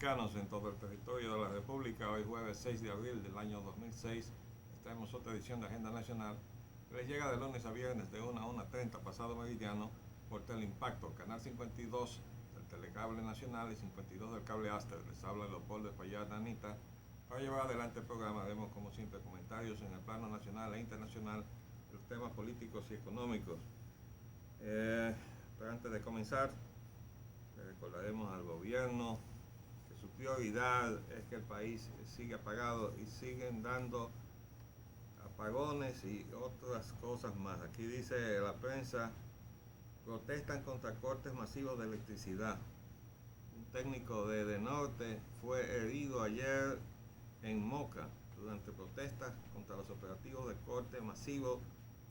dominicanos en todo el territorio de la República. Hoy jueves 6 de abril del año 2006. Tenemos otra edición de Agenda Nacional que les llega de lunes a viernes de 1 a 1:30 pasado meridiano por Teleimpacto, Canal 52 del Telecable Nacional y 52 del Cable Aster. Les habla Leopoldo Espaillat Anita. Para llevar adelante el programa haremos como siempre comentarios en el plano nacional e internacional de los temas políticos y económicos. Pero antes de comenzar, le recordaremos al gobierno que su prioridad es que el país siga apagado y siguen dando apagones y otras cosas más. Aquí dice la prensa, protestan contra cortes masivos de electricidad. Un técnico de Edenorte fue herido ayer en Moca durante protestas contra los operativos de corte masivo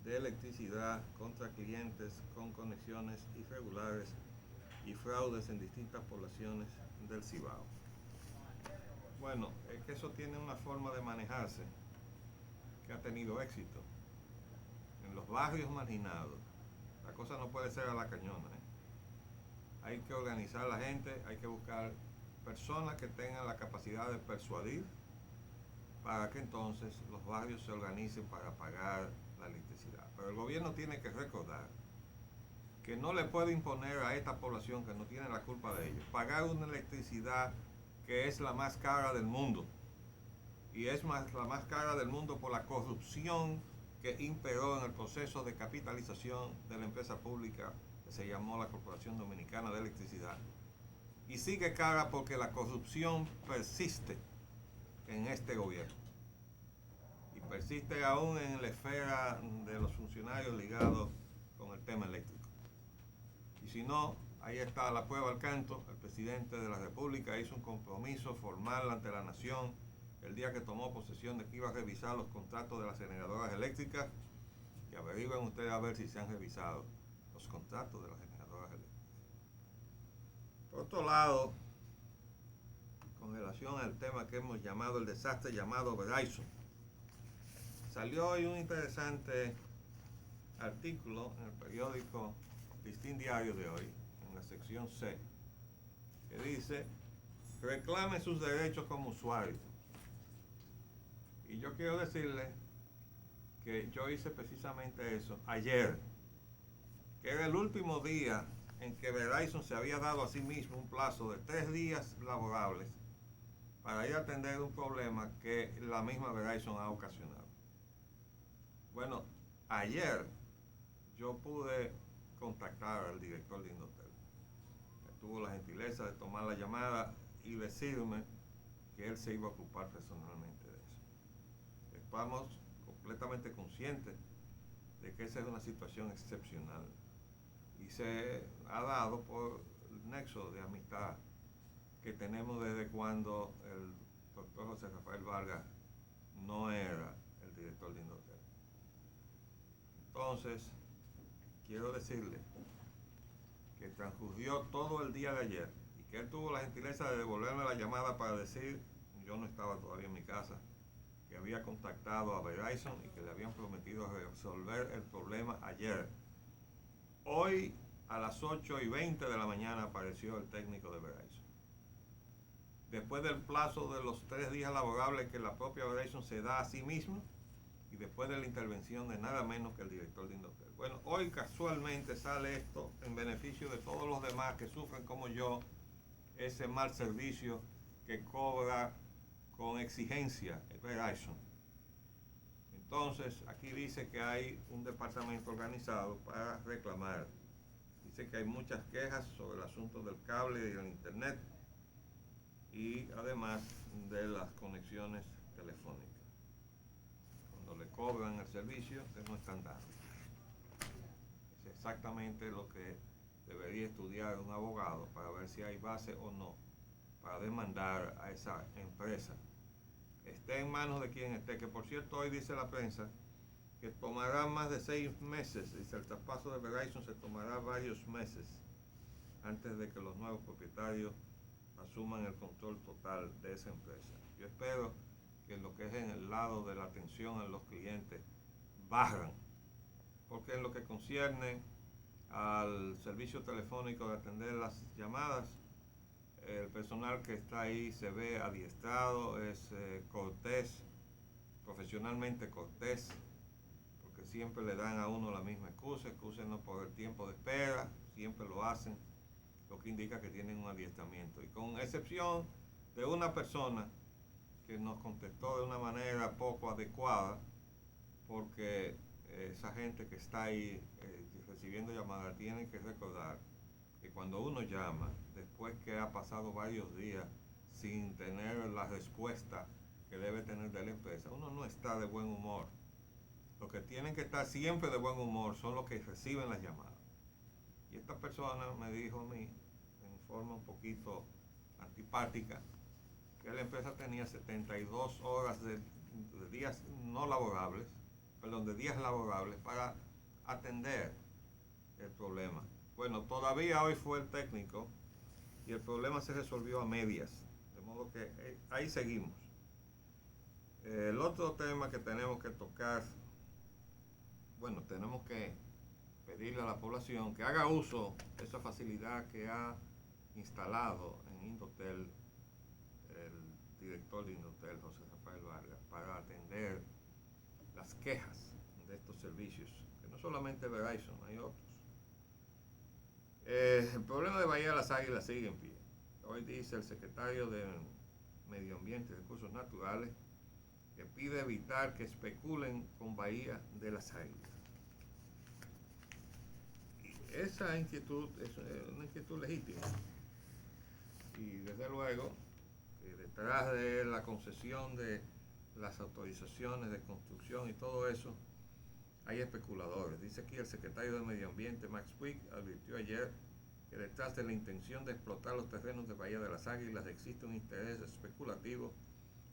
de electricidad contra clientes con conexiones irregulares y fraudes en distintas poblaciones del Cibao. Bueno, es que eso tiene una forma de manejarse que ha tenido éxito. En los barrios marginados, la cosa no puede ser a la cañona. Hay que organizar a la gente, hay que buscar personas que tengan la capacidad de persuadir para que entonces los barrios se organicen para pagar la electricidad. Pero el gobierno tiene que recordar que no le puede imponer a esta población que no tiene la culpa de ello pagar una electricidad que es la más cara del mundo, y es la más cara del mundo por la corrupción que imperó en el proceso de capitalización de la empresa pública que se llamó la Corporación Dominicana de Electricidad, y sigue cara porque la corrupción persiste en este gobierno y persiste aún en la esfera de los funcionarios ligados con el tema eléctrico. Y si no, ahí está la prueba al canto. El presidente de la República hizo un compromiso formal ante la nación el día que tomó posesión de que iba a revisar los contratos de las generadoras eléctricas, y averigüen ustedes a ver si se han revisado los contratos de las generadoras eléctricas. Por otro lado, con relación al tema que hemos llamado el desastre llamado Verizon, salió hoy un interesante artículo en el periódico Listín Diario de hoy, en la sección C, que dice: reclame sus derechos como usuario. Y yo quiero decirle que yo hice precisamente eso ayer, que era el último día en que Verizon se había dado a sí mismo un plazo de 3 días laborables para ir a atender un problema que la misma Verizon ha ocasionado. Bueno, ayer yo pude contactar al director de Indotel. Tuvo la gentileza de tomar la llamada y decirme que él se iba a ocupar personalmente de eso. Estamos completamente conscientes de que esa es una situación excepcional y se ha dado por el nexo de amistad que tenemos desde cuando el doctor José Rafael Vargas no era el director de Indotel. Entonces, quiero decirle que transcurrió todo el día de ayer y que él tuvo la gentileza de devolverme la llamada para decir, yo no estaba todavía en mi casa, que había contactado a Verizon y que le habían prometido resolver el problema ayer. Hoy a las 8:20 de la mañana apareció el técnico de Verizon. Después del plazo de los 3 días laborables que la propia Verizon se da a sí misma, y después de la intervención de nada menos que el director de Indotel. Bueno, hoy casualmente sale esto en beneficio de todos los demás que sufren como yo ese mal servicio que cobra con exigencia el Verizon. Entonces, aquí dice que hay un departamento organizado para reclamar. Dice que hay muchas quejas sobre el asunto del cable y del internet y además de las conexiones telefónicas. Cuando le cobran el servicio que no están dando. Es exactamente lo que debería estudiar un abogado para ver si hay base o no para demandar a esa empresa. Esté en manos de quien esté, que por cierto hoy dice la prensa que tomará más de 6 meses, dice el traspaso de Verizon se tomará varios meses antes de que los nuevos propietarios asuman el control total de esa empresa. Yo espero que lo que es en el lado de la atención a los clientes bajan, porque en lo que concierne al servicio telefónico de atender las llamadas, el personal que está ahí se ve adiestrado, es cortés, profesionalmente cortés, porque siempre le dan a uno la misma excusa, excúsenos por el tiempo de espera, siempre lo hacen, lo que indica que tienen un adiestramiento. Y con excepción de una persona que nos contestó de una manera poco adecuada, porque esa gente que está ahí recibiendo llamadas tiene que recordar que cuando uno llama, después que ha pasado varios días sin tener la respuesta que debe tener de la empresa, uno no está de buen humor. Los que tienen que estar siempre de buen humor son los que reciben las llamadas. Y esta persona me dijo a mí, en forma un poquito antipática, que la empresa tenía 72 horas de días no laborables, perdón, de días laborables para atender el problema. Bueno, todavía hoy fue el técnico y el problema se resolvió a medias, de modo que ahí seguimos. El otro tema que tenemos que tocar, bueno, tenemos que pedirle a la población que haga uso de esa facilidad que ha instalado en Indotel el director de Indotel, José Rafael Vargas, para atender las quejas de estos servicios, que no solamente Verizon, hay otros. El problema de Bahía de las Águilas sigue en pie. Hoy dice el secretario de Medio Ambiente y Recursos Naturales que pide evitar que especulen con Bahía de las Águilas. Y esa inquietud es una inquietud legítima. Y desde luego, detrás de la concesión de las autorizaciones de construcción y todo eso, hay especuladores. Dice aquí el secretario de Medio Ambiente, Max Quick, advirtió ayer que detrás de la intención de explotar los terrenos de Bahía de las Águilas existe un interés especulativo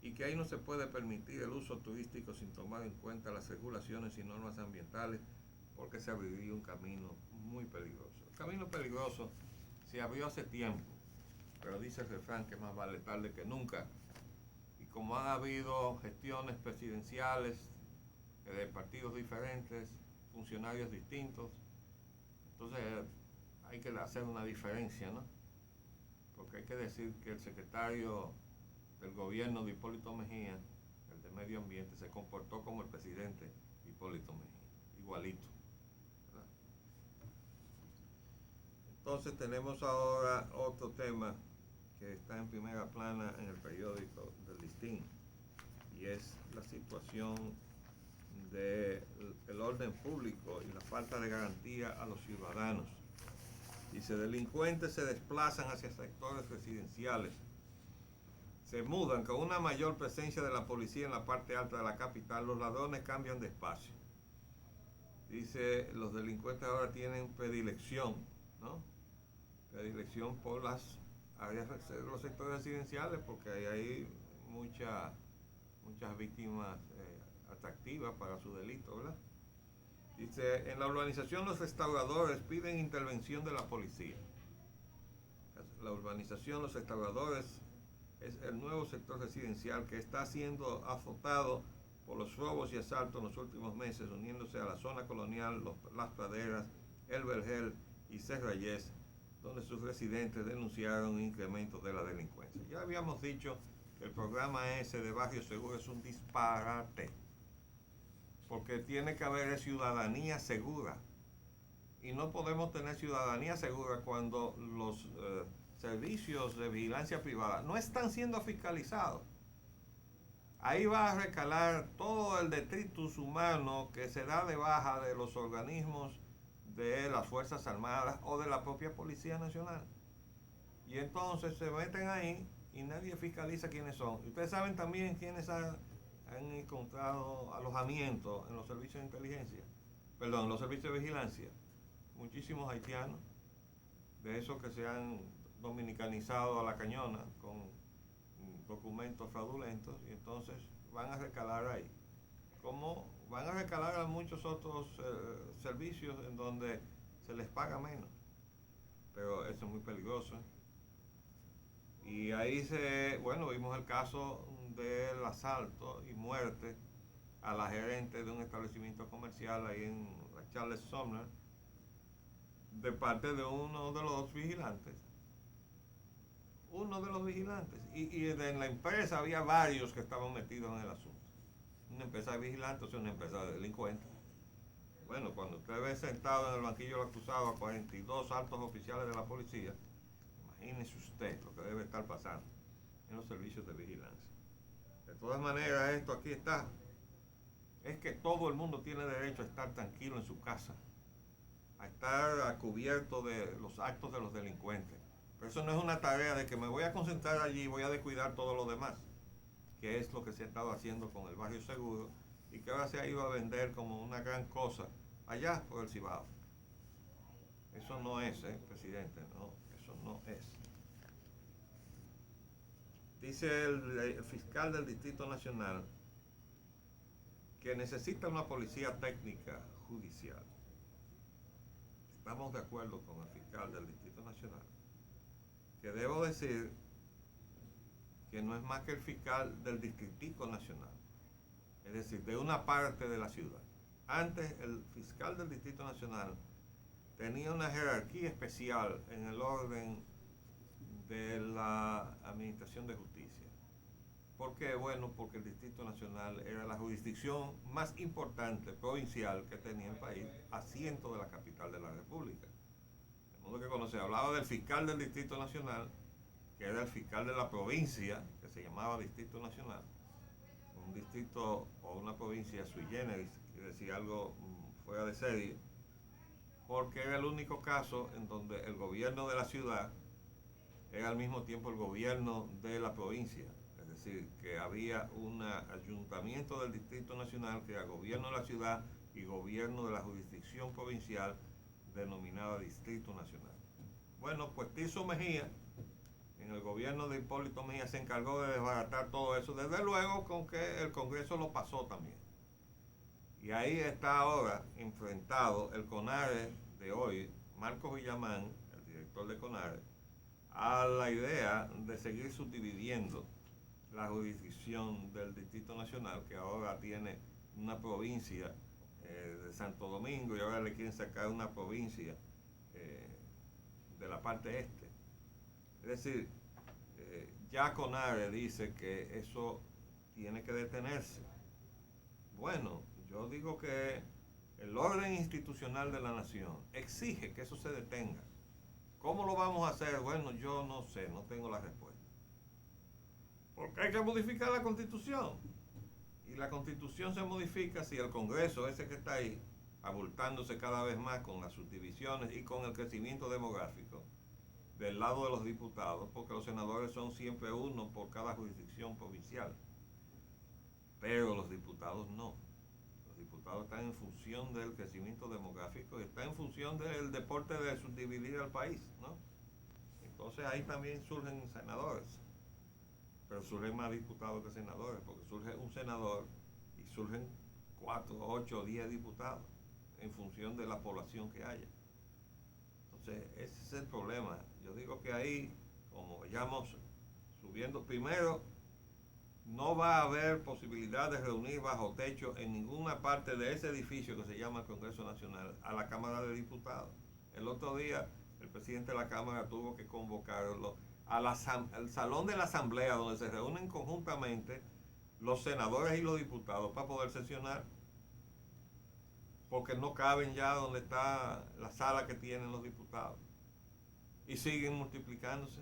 y que ahí no se puede permitir el uso turístico sin tomar en cuenta las regulaciones y normas ambientales, porque se abriría un camino muy peligroso. El camino peligroso se abrió hace tiempo, pero dice el refrán que más vale tarde que nunca. Y como han habido gestiones presidenciales de partidos diferentes, funcionarios distintos, entonces hay que hacer una diferencia, ¿no? Porque hay que decir que el secretario del gobierno de Hipólito Mejía, el de Medio Ambiente, se comportó como el presidente Hipólito Mejía, igualito, ¿verdad? Entonces tenemos ahora otro tema que está en primera plana en el periódico del Listín, y es la situación del orden público y la falta de garantía a los ciudadanos. Dice, delincuentes se desplazan hacia sectores residenciales, se mudan con una mayor presencia de la policía en la parte alta de la capital, los ladrones cambian de espacio. Dice, los delincuentes ahora tienen predilección, ¿no? Predilección por las áreas de los sectores residenciales, porque hay muchas víctimas atractivas para su delito, ¿verdad? Dice, en la urbanización los restauradores piden intervención de la policía. La urbanización, los restauradores, es el nuevo sector residencial que está siendo azotado por los robos y asaltos en los últimos meses, uniéndose a la zona colonial, las praderas, el Vergel y Serrayes, donde sus residentes denunciaron un incremento de la delincuencia. Ya habíamos dicho que el programa ese de Barrio Seguro es un disparate, porque tiene que haber ciudadanía segura, y no podemos tener ciudadanía segura cuando los servicios de vigilancia privada no están siendo fiscalizados. Ahí va a recalar todo el detritus humano que se da de baja de los organismos de las Fuerzas Armadas o de la propia Policía Nacional. Y entonces se meten ahí y nadie fiscaliza quiénes son. Ustedes saben también quiénes han encontrado alojamiento en los servicios de inteligencia, perdón, en los servicios de vigilancia. Muchísimos haitianos, de esos que se han dominicanizado a la cañona con documentos fraudulentos, y entonces van a recalar ahí. Como van a recalar a muchos otros servicios en donde se les paga menos. Pero eso es muy peligroso. Y ahí vimos el caso del asalto y muerte a la gerente de un establecimiento comercial ahí en la Charles Sumner, de parte de uno de los vigilantes. uno de los vigilantes. Y en la empresa había varios que estaban metidos en el asunto. Una empresa de vigilantes, o sea, una empresa de delincuentes. Bueno, cuando usted ve sentado en el banquillo del acusado a 42 altos oficiales de la policía, imagínese usted lo que debe estar pasando en los servicios de vigilancia. De todas maneras, esto aquí está. Es que todo el mundo tiene derecho a estar tranquilo en su casa, a estar a cubierto de los actos de los delincuentes. Pero eso no es una tarea de que me voy a concentrar allí y voy a descuidar todo lo demás, que es lo que se ha estado haciendo con el barrio seguro y que ahora se ha ido a vender como una gran cosa allá por el Cibao. Eso no es, presidente, no, eso no es. Dice el fiscal del Distrito Nacional que necesita una policía técnica judicial. Estamos de acuerdo con el fiscal del Distrito Nacional, que debo decir que no es más que el fiscal del Distrito Nacional, es decir, de una parte de la ciudad. Antes el fiscal del Distrito Nacional tenía una jerarquía especial en el orden de la Administración de Justicia. ¿Por qué? Bueno, porque el Distrito Nacional era la jurisdicción más importante provincial que tenía el país, asiento de la capital de la República. De modo que cuando se hablaba del fiscal del Distrito Nacional, que era el fiscal de la provincia, que se llamaba Distrito Nacional, un distrito o una provincia sui generis, quiere decir algo fuera de serie, porque era el único caso en donde el gobierno de la ciudad era al mismo tiempo el gobierno de la provincia. Es decir, que había un ayuntamiento del Distrito Nacional que era gobierno de la ciudad y gobierno de la jurisdicción provincial denominada Distrito Nacional. Bueno, pues Tirso Mejía, en el gobierno de Hipólito Mejía, se encargó de desbaratar todo eso, desde luego con que el Congreso lo pasó también. Y ahí está ahora enfrentado el CONARE de hoy, Marcos Villamán, el director de CONARE, a la idea de seguir subdividiendo la jurisdicción del Distrito Nacional, que ahora tiene una provincia de Santo Domingo y ahora le quieren sacar una provincia de la parte este. Es decir, ya CONARE dice que eso tiene que detenerse. Bueno, yo digo que el orden institucional de la nación exige que eso se detenga. ¿Cómo lo vamos a hacer? Bueno, yo no sé, no tengo la respuesta. Porque hay que modificar la Constitución. Y la Constitución se modifica si el Congreso, ese que está ahí, abultándose cada vez más con las subdivisiones y con el crecimiento demográfico, del lado de los diputados, porque los senadores son siempre uno por cada jurisdicción provincial. Pero los diputados no. Los diputados están en función del crecimiento demográfico y están en función del deporte de subdividir al país, ¿no? Entonces ahí también surgen senadores. Pero surgen más diputados que senadores, porque surge un senador y surgen 4, 8, 10 diputados en función de la población que haya. Entonces, ese es el problema. Yo digo que ahí, como vayamos subiendo, primero, no va a haber posibilidad de reunir bajo techo en ninguna parte de ese edificio que se llama el Congreso Nacional a la Cámara de Diputados. El otro día, el presidente de la Cámara tuvo que convocarlo al salón de la Asamblea, donde se reúnen conjuntamente los senadores y los diputados para poder sesionar, porque no caben ya donde está la sala que tienen los diputados y siguen multiplicándose.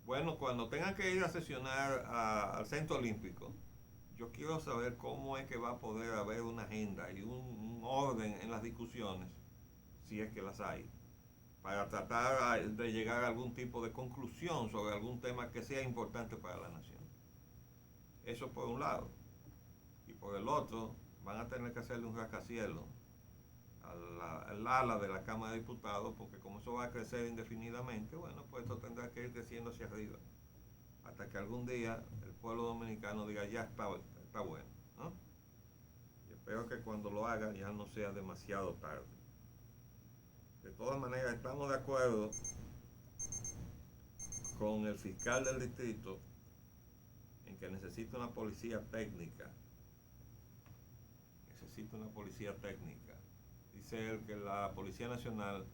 Bueno, cuando tengan que ir a sesionar al Centro Olímpico, yo quiero saber cómo es que va a poder haber una agenda y un orden en las discusiones, si es que las hay, para tratar de llegar a algún tipo de conclusión sobre algún tema que sea importante para la nación. Eso por un lado. Y por el otro, van a tener que hacerle un rascacielos al ala de la Cámara de Diputados, porque como eso va a crecer indefinidamente, bueno, pues esto tendrá que ir creciendo hacia arriba, hasta que algún día el pueblo dominicano diga, ya está bueno, ¿no? Y espero que cuando lo haga ya no sea demasiado tarde. De todas maneras, estamos de acuerdo con el fiscal del distrito en que necesita una policía técnica. Necesita una policía técnica. Dice él que la Policía Nacional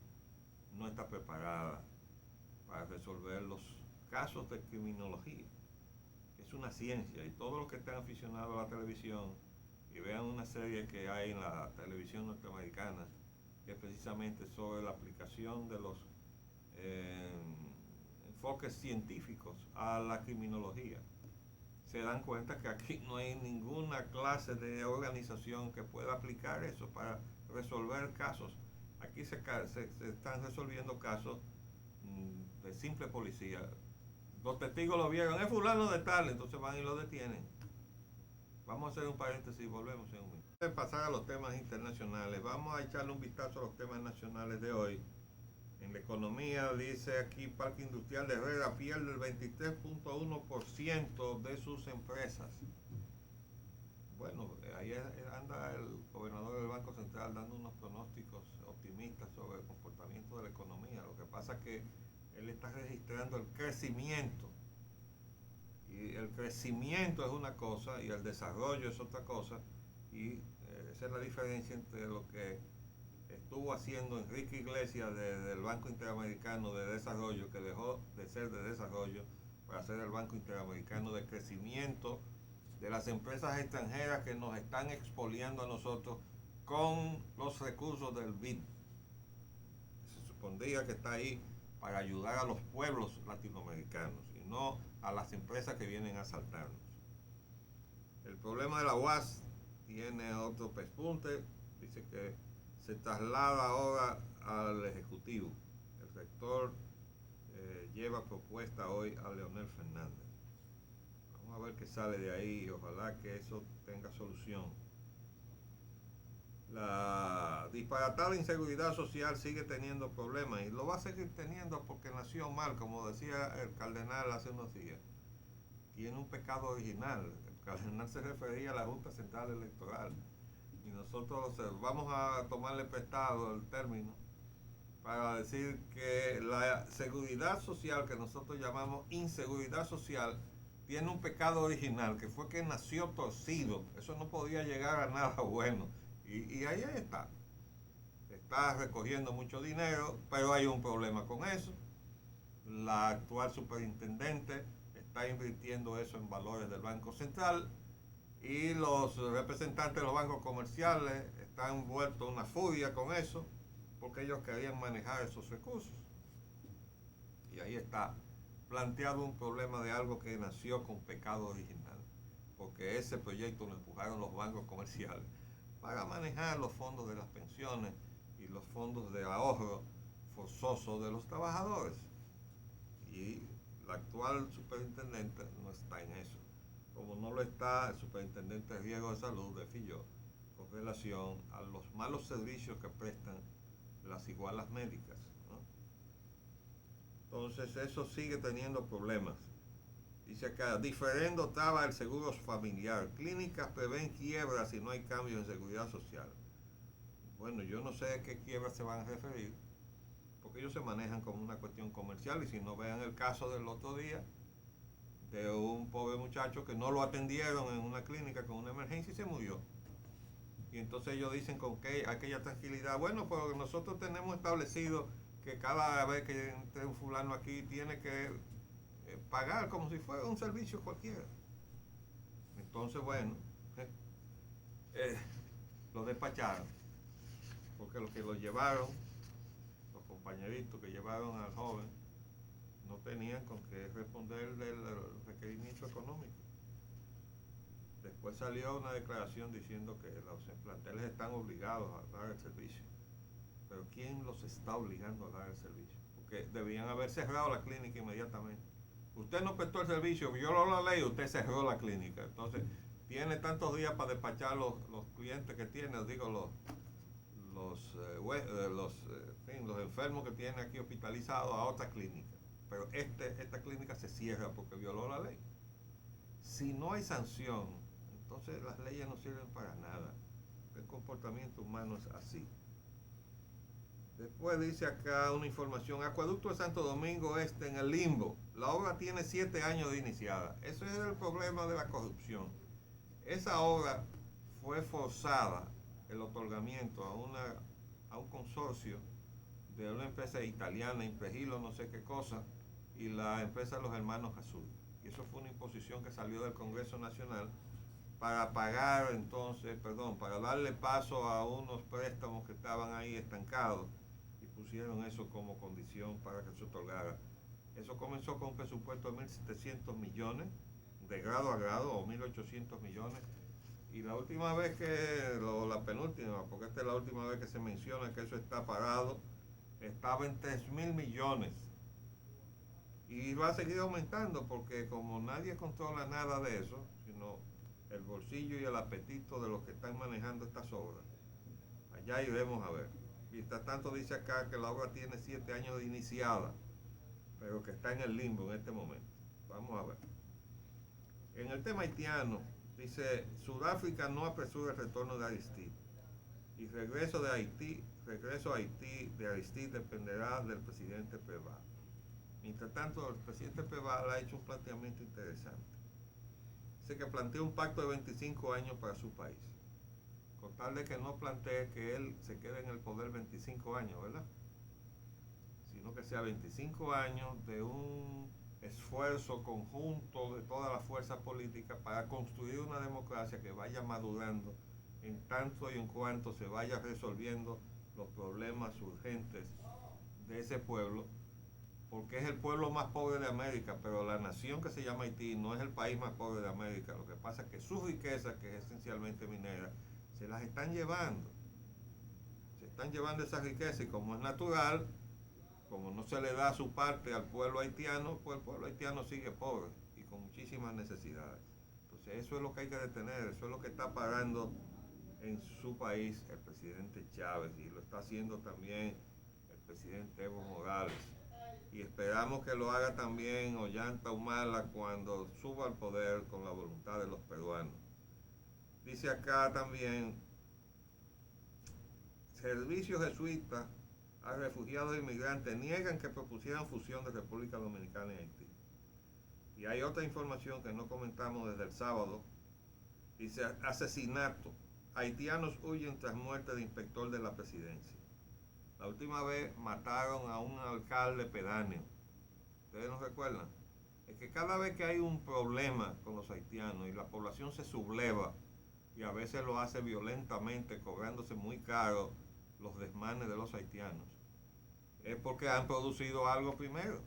no está preparada para resolver los casos de criminología. Es una ciencia y todos los que están aficionados a la televisión y vean una serie que hay en la televisión norteamericana que es precisamente sobre la aplicación de los enfoques científicos a la criminología, se dan cuenta que aquí no hay ninguna clase de organización que pueda aplicar eso para resolver casos. Aquí se están resolviendo casos de simple policía. Los testigos lo vieron, es fulano de tal, entonces van y lo detienen. Vamos a hacer un paréntesis y volvemos en un minuto. Antes de pasar a los temas internacionales, vamos a echarle un vistazo a los temas nacionales de hoy. En la economía, dice aquí, Parque Industrial de Herrera pierde el 23.1% de sus empresas. Bueno, ahí anda el gobernador del Banco Central dando unos pronósticos optimistas sobre el comportamiento de la economía. Lo que pasa es que él está registrando el crecimiento. Y el crecimiento es una cosa y el desarrollo es otra cosa. Y esa es la diferencia entre lo que estuvo haciendo Enrique Iglesias del Banco Interamericano de Desarrollo, que dejó de ser de desarrollo para ser el Banco Interamericano de Crecimiento, de las empresas extranjeras que nos están expoliando a nosotros con los recursos del BID. Se supondría que está ahí para ayudar a los pueblos latinoamericanos y no a las empresas que vienen a asaltarnos. El problema de la UAS tiene otro pespunte, dice que se traslada ahora al Ejecutivo. El rector lleva propuesta hoy a Leonel Fernández. Vamos a ver qué sale de ahí y ojalá que eso tenga solución. La disparatada inseguridad social sigue teniendo problemas y lo va a seguir teniendo porque nació mal, como decía el cardenal hace unos días. Tiene un pecado original. El cardenal se refería a la Junta Central Electoral y nosotros vamos a tomarle prestado el término para decir que la seguridad social, que nosotros llamamos inseguridad social, tiene un pecado original, que fue que nació torcido. Eso no podía llegar a nada bueno. Y ahí está. Está recogiendo mucho dinero, pero hay un problema con eso. La actual superintendente está invirtiendo eso en valores del Banco Central y los representantes de los bancos comerciales están envueltos en una furia con eso porque ellos querían manejar esos recursos. Y ahí está planteado un problema de algo que nació con pecado original, porque ese proyecto lo empujaron los bancos comerciales para manejar los fondos de las pensiones y los fondos de ahorro forzoso de los trabajadores. Y la actual superintendente no está en eso, como no lo está el superintendente de riesgo de salud de Filló con relación a los malos servicios que prestan las igualas médicas, ¿no? Entonces eso sigue teniendo problemas. Dice acá, diferendo estaba el seguro familiar. Clínicas prevén quiebras si no hay cambio en seguridad social. Bueno, yo no sé a qué quiebras se van a referir, porque ellos se manejan como una cuestión comercial, y si no, vean el caso del otro día de un pobre muchacho que no lo atendieron en una clínica con una emergencia y se murió. Y entonces ellos dicen con que aquella tranquilidad, bueno, pues nosotros tenemos establecido que cada vez que entre un fulano aquí tiene que pagar como si fuera un servicio cualquiera. Entonces, bueno, lo despacharon, porque los que lo llevaron, los compañeritos que llevaron al joven, no tenían con qué responder del requerimiento económico. Después salió una declaración diciendo que los planteles están obligados a dar el servicio. Pero ¿quién los está obligando a dar el servicio? Porque debían haber cerrado la clínica inmediatamente. Usted no prestó el servicio, violó la ley, usted cerró la clínica. Entonces, tiene tantos días para despachar los clientes que tiene, digo, los enfermos que tiene aquí hospitalizados a otra clínica. Pero esta clínica se cierra porque violó la ley. Si no hay sanción, entonces las leyes no sirven para nada. El comportamiento humano es así. Después dice acá una información, Acueducto de Santo Domingo Este en el limbo. La obra tiene 7 años de iniciada. Ese es el problema de la corrupción. Esa obra fue forzada, el otorgamiento a un consorcio de una empresa italiana, Impregilo, no sé qué cosa, y la empresa de los hermanos Azul. Y eso fue una imposición que salió del Congreso Nacional para pagar entonces, para darle paso a unos préstamos que estaban ahí estancados y pusieron eso como condición para que se otorgara. Eso comenzó con un presupuesto de 1.700 millones, de grado a grado, o 1.800 millones. Y la última vez la penúltima, porque esta es la última vez que se menciona que eso está parado, estaba en 3.000 millones. Y va a seguir aumentando porque como nadie controla nada de eso, sino el bolsillo y el apetito de los que están manejando estas obras, allá iremos a ver. Mientras tanto dice acá que la obra tiene 7 años de iniciada, pero que está en el limbo en este momento. Vamos a ver. En el tema haitiano, dice, Sudáfrica no apresura el retorno de Aristide. Y regreso a Haití de Aristide dependerá del presidente Preval. Mientras tanto, el presidente Preval ha hecho un planteamiento interesante. Dice que plantea un pacto de 25 años para su país. Con tal de que no plantee que él se quede en el poder 25 años, ¿verdad? Sino que sea 25 años de un esfuerzo conjunto de todas las fuerzas políticas para construir una democracia que vaya madurando en tanto y en cuanto se vaya resolviendo los problemas urgentes de ese pueblo, porque es el pueblo más pobre de América, pero la nación que se llama Haití no es el país más pobre de América. Lo que pasa es que sus riquezas, que es esencialmente minera, se las están llevando. Se están llevando esas riquezas y como es natural, como no se le da su parte al pueblo haitiano, pues el pueblo haitiano sigue pobre y con muchísimas necesidades. Entonces eso es lo que hay que detener, eso es lo que está pagando en su país el presidente Chávez y lo está haciendo también el presidente Evo Morales. Y esperamos que lo haga también Ollanta Humala cuando suba al poder con la voluntad de los peruanos. Dice acá también, servicios jesuitas a refugiados e inmigrantes niegan que propusieran fusión de República Dominicana y Haití. Y hay otra información que no comentamos desde el sábado. Dice, asesinato. Haitianos huyen tras muerte de inspector de la presidencia. La última vez mataron a un alcalde pedáneo. ¿Ustedes no recuerdan? Es que cada vez que hay un problema con los haitianos y la población se subleva y a veces lo hace violentamente, cobrándose muy caro los desmanes de los haitianos, es porque han producido algo primero.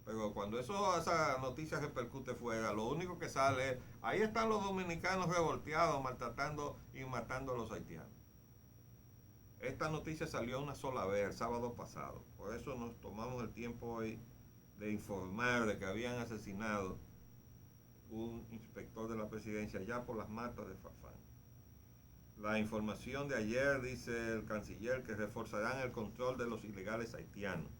Pero cuando esa noticia repercute fuera, lo único que sale es, ahí están los dominicanos revolteados, maltratando y matando a los haitianos. Esta noticia salió una sola vez, el sábado pasado. Por eso nos tomamos el tiempo hoy de informar de que habían asesinado un inspector de la presidencia ya por las matas de Farfán. La información de ayer, dice el canciller, que reforzarán el control de los ilegales haitianos.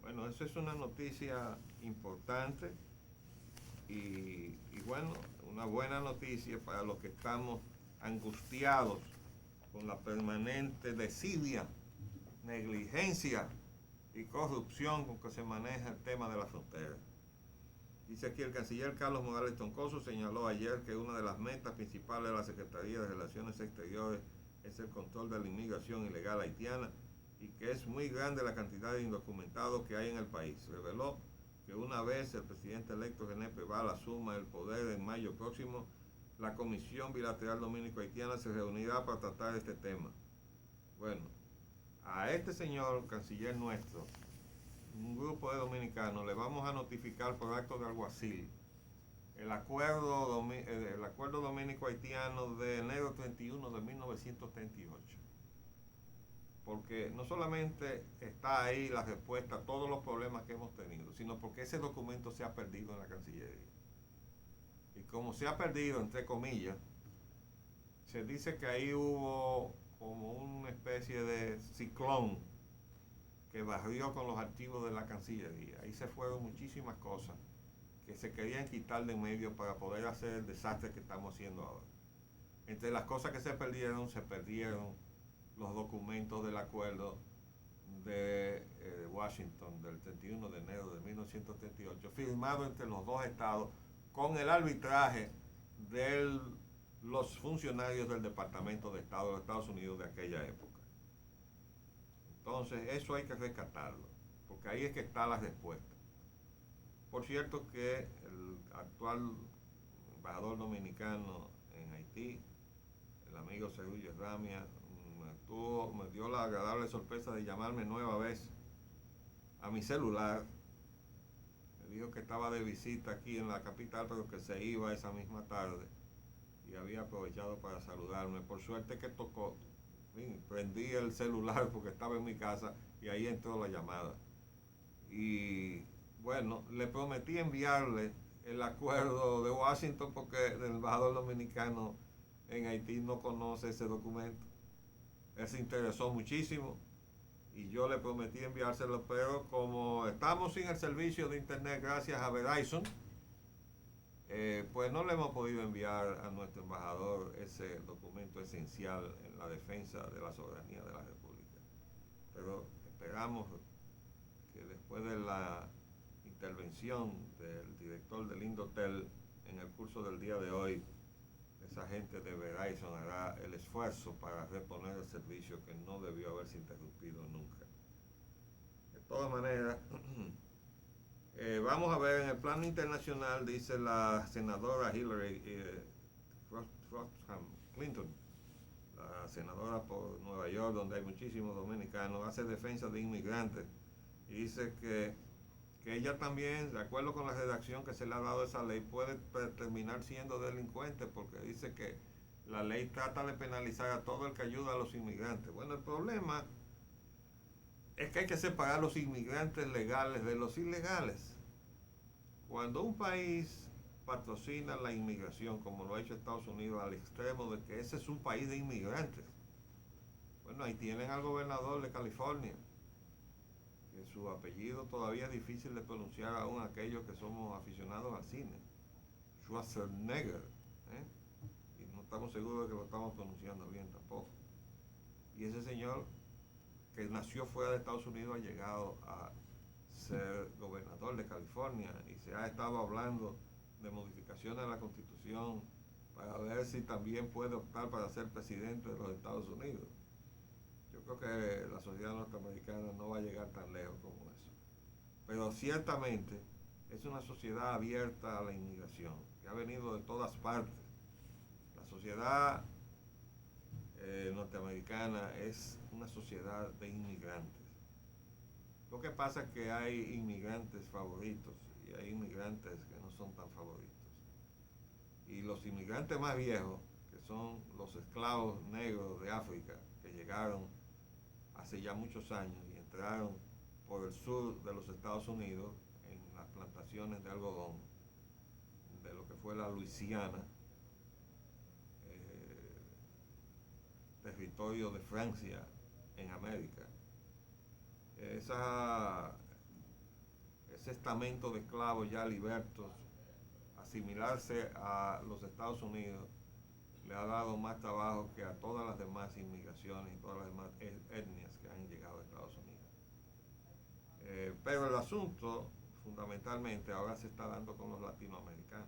Bueno, eso es una noticia importante y bueno, una buena noticia para los que estamos angustiados con la permanente desidia, negligencia y corrupción con que se maneja el tema de la frontera. Dice aquí el canciller Carlos Morales Troncoso señaló ayer que una de las metas principales de la Secretaría de Relaciones Exteriores es el control de la inmigración ilegal haitiana y que es muy grande la cantidad de indocumentados que hay en el país. Reveló que una vez el presidente electo René Preval asuma el poder en mayo próximo, la Comisión Bilateral Dominico-Haitiana se reunirá para tratar este tema. Bueno, a este señor canciller nuestro, un grupo de dominicanos, le vamos a notificar por acto de alguacil el acuerdo dominico-haitiano de enero 31 de 1938. Porque no solamente está ahí la respuesta a todos los problemas que hemos tenido, sino porque ese documento se ha perdido en la Cancillería. Y como se ha perdido, entre comillas, se dice que ahí hubo como una especie de ciclón que barrió con los archivos de la Cancillería. Ahí se fueron muchísimas cosas que se querían quitar de en medio para poder hacer el desastre que estamos haciendo ahora. Entre las cosas que se perdieron los documentos del acuerdo de Washington del 31 de enero de 1938, firmado entre los dos estados con el arbitraje de los funcionarios del Departamento de Estado de los Estados Unidos de aquella época. Entonces, eso hay que rescatarlo, porque ahí es que está la respuesta. Por cierto que el actual embajador dominicano en Haití, el amigo Sergio Ramia, me dio la agradable sorpresa de llamarme nueva vez a mi celular. Me dijo que estaba de visita aquí en la capital, pero que se iba esa misma tarde y había aprovechado para saludarme. Por suerte que tocó, prendí el celular porque estaba en mi casa y ahí entró la llamada. Y bueno, le prometí enviarle el acuerdo de Washington porque el embajador dominicano en Haití no conoce ese documento. Él se interesó muchísimo y yo le prometí enviárselo, pero como estamos sin el servicio de internet gracias a Verizon, pues no le hemos podido enviar a nuestro embajador ese documento esencial en la defensa de la soberanía de la República. Pero esperamos que después de la intervención del director del Indotel en el curso del día de hoy, esa gente de Verizon hará el esfuerzo para reponer el servicio que no debió haberse interrumpido nunca. De todas maneras, vamos a ver, en el plano internacional, dice la senadora Hillary Clinton, la senadora por Nueva York, donde hay muchísimos dominicanos, hace defensa de inmigrantes y dice que ella también, de acuerdo con la redacción que se le ha dado a esa ley, puede terminar siendo delincuente porque dice que la ley trata de penalizar a todo el que ayuda a los inmigrantes. Bueno, el problema es que hay que separar los inmigrantes legales de los ilegales. Cuando un país patrocina la inmigración, como lo ha hecho Estados Unidos, al extremo de que ese es un país de inmigrantes, bueno, ahí tienen al gobernador de California, que su apellido todavía es difícil de pronunciar aún aquellos que somos aficionados al cine, Schwarzenegger, ¿eh? Y no estamos seguros de que lo estamos pronunciando bien tampoco. Y ese señor que nació fuera de Estados Unidos ha llegado a ser gobernador de California y se ha estado hablando de modificaciones a la Constitución para ver si también puede optar para ser presidente de los Estados Unidos. Yo creo que la sociedad norteamericana no va a llegar tan lejos como eso. Pero ciertamente es una sociedad abierta a la inmigración, que ha venido de todas partes. La sociedad norteamericana es una sociedad de inmigrantes. Lo que pasa es que hay inmigrantes favoritos y hay inmigrantes que no son tan favoritos. Y los inmigrantes más viejos, que son los esclavos negros de África, que llegaron hace ya muchos años y entraron por el sur de los Estados Unidos en las plantaciones de algodón de lo que fue la Luisiana, territorio de Francia en América. Ese estamento de esclavos ya libertos, asimilarse a los Estados Unidos le ha dado más trabajo que a todas las demás inmigraciones y todas las demás etnias que han llegado a Estados Unidos. Pero el asunto fundamentalmente ahora se está dando con los latinoamericanos.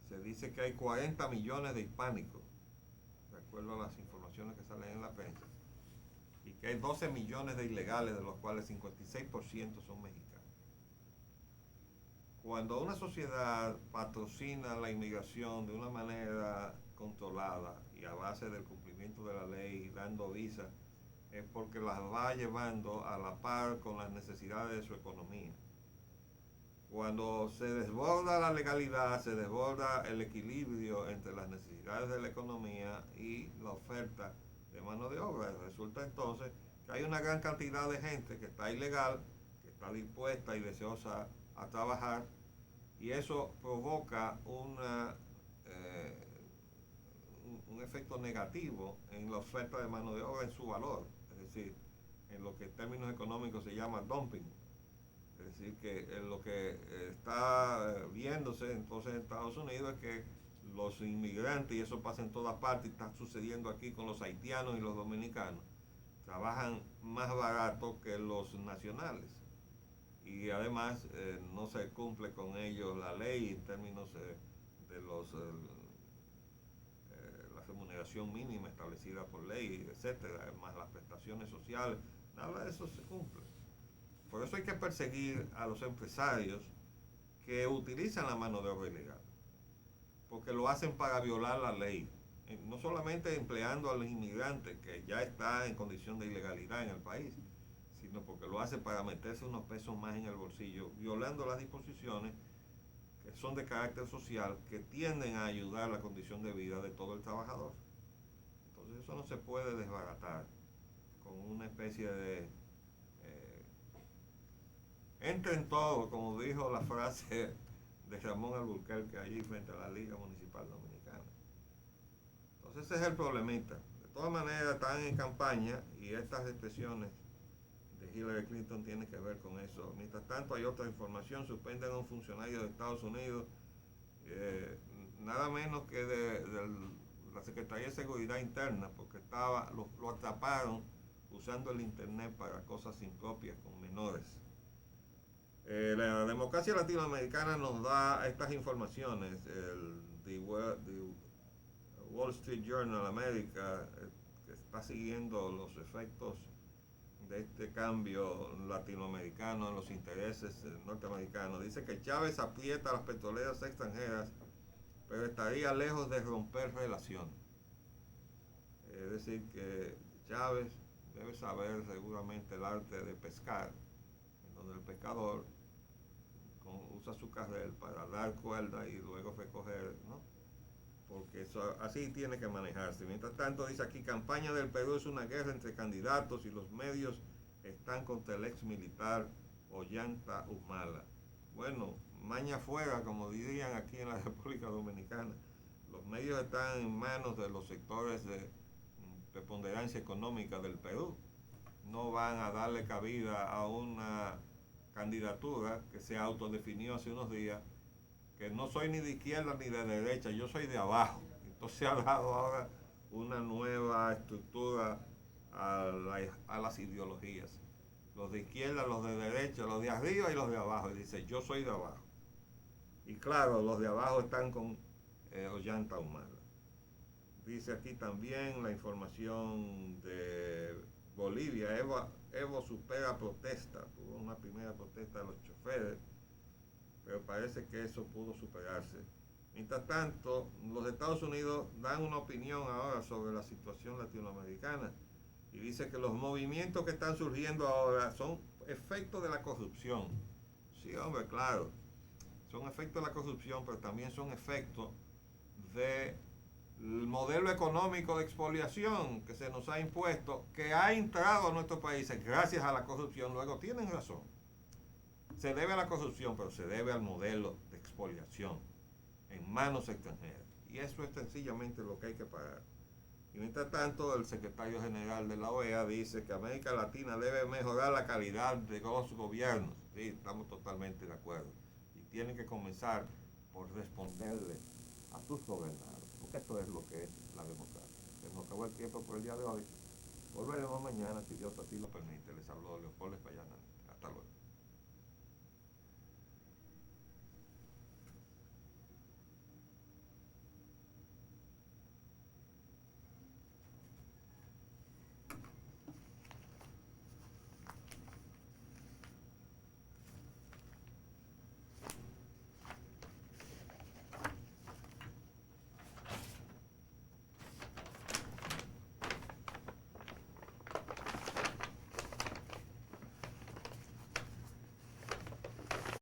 Se dice que hay 40 millones de hispánicos, de acuerdo a las informaciones que salen en la prensa, y que hay 12 millones de ilegales, de los cuales 56% son mexicanos. Cuando una sociedad patrocina la inmigración de una manera controlada y a base del cumplimiento de la ley, dando visas, es porque las va llevando a la par con las necesidades de su economía. Cuando se desborda la legalidad, se desborda el equilibrio entre las necesidades de la economía y la oferta de mano de obra. Resulta entonces que hay una gran cantidad de gente que está ilegal, que está dispuesta y deseosa a trabajar, y eso provoca un efecto negativo en la oferta de mano de obra, en su valor, es decir, en lo que en términos económicos se llama dumping. Es decir, que lo que está viéndose entonces en Estados Unidos es que los inmigrantes, y eso pasa en todas partes, está sucediendo aquí con los haitianos y los dominicanos, trabajan más barato que los nacionales. Y además no se cumple con ellos la ley en términos de la remuneración mínima establecida por ley, etcétera, más las prestaciones sociales, nada de eso se cumple. Por eso hay que perseguir a los empresarios que utilizan la mano de obra ilegal, porque lo hacen para violar la ley. No solamente empleando a los inmigrantes, que ya está en condición de ilegalidad en el país, sino porque lo hace para meterse unos pesos más en el bolsillo, violando las disposiciones que son de carácter social, que tienden a ayudar a la condición de vida de todo el trabajador. Entonces eso no se puede desbaratar con una especie de entra en todo, como dijo la frase de Ramón Alburquerque allí frente a la Liga Municipal Dominicana. Entonces ese es el problemita. De todas maneras están en campaña y estas expresiones de Hillary Clinton tienen que ver con eso. Mientras tanto hay otra información: suspenden a un funcionario de Estados Unidos, nada menos que de la Secretaría de Seguridad Interna, porque lo atraparon usando el internet para cosas impropias con menores. La democracia latinoamericana nos da estas informaciones. The Wall Street Journal América, que está siguiendo los efectos de este cambio latinoamericano en los intereses norteamericanos, dice que Chávez aprieta a las petroleras extranjeras, pero estaría lejos de romper relaciones. Es decir, que Chávez debe saber seguramente el arte de pescar, en donde el pescador usa su carril para dar cuerda y luego recoger, ¿no? Porque eso, así tiene que manejarse. Mientras tanto, dice aquí: campaña del Perú es una guerra entre candidatos y los medios están contra el ex militar Ollanta Humala. Bueno, maña fuera, como dirían aquí en la República Dominicana. Los medios están en manos de los sectores de preponderancia económica del Perú. No van a darle cabida a una candidatura que se autodefinió hace unos días, que no soy ni de izquierda ni de derecha, yo soy de abajo. Entonces se ha dado ahora una nueva estructura a las ideologías. Los de izquierda, los de derecha, los de arriba y los de abajo. Y dice: yo soy de abajo. Y claro, los de abajo están con Ollanta Humala. Dice aquí también la información de Bolivia: Evo supera protesta. Tuvo una primera protesta de los choferes, pero parece que eso pudo superarse. Mientras tanto, los Estados Unidos dan una opinión ahora sobre la situación latinoamericana y dice que los movimientos que están surgiendo ahora son efectos de la corrupción. Sí, hombre, claro, son efectos de la corrupción, pero también son efectos del modelo económico de expoliación que se nos ha impuesto, que ha entrado a nuestros países gracias a la corrupción. Luego tienen razón. Se debe a la corrupción, pero se debe al modelo de expoliación en manos extranjeras. Y eso es sencillamente lo que hay que pagar. Y mientras tanto, el secretario general de la OEA dice que América Latina debe mejorar la calidad de los gobiernos. Sí, estamos totalmente de acuerdo. Y tienen que comenzar por responderle a sus gobernados, porque esto es lo que es la democracia. Se nos acabó el tiempo por el día de hoy. Volveremos mañana, si Dios así lo permite. Les habló Leopoldo Espallana. Hasta luego.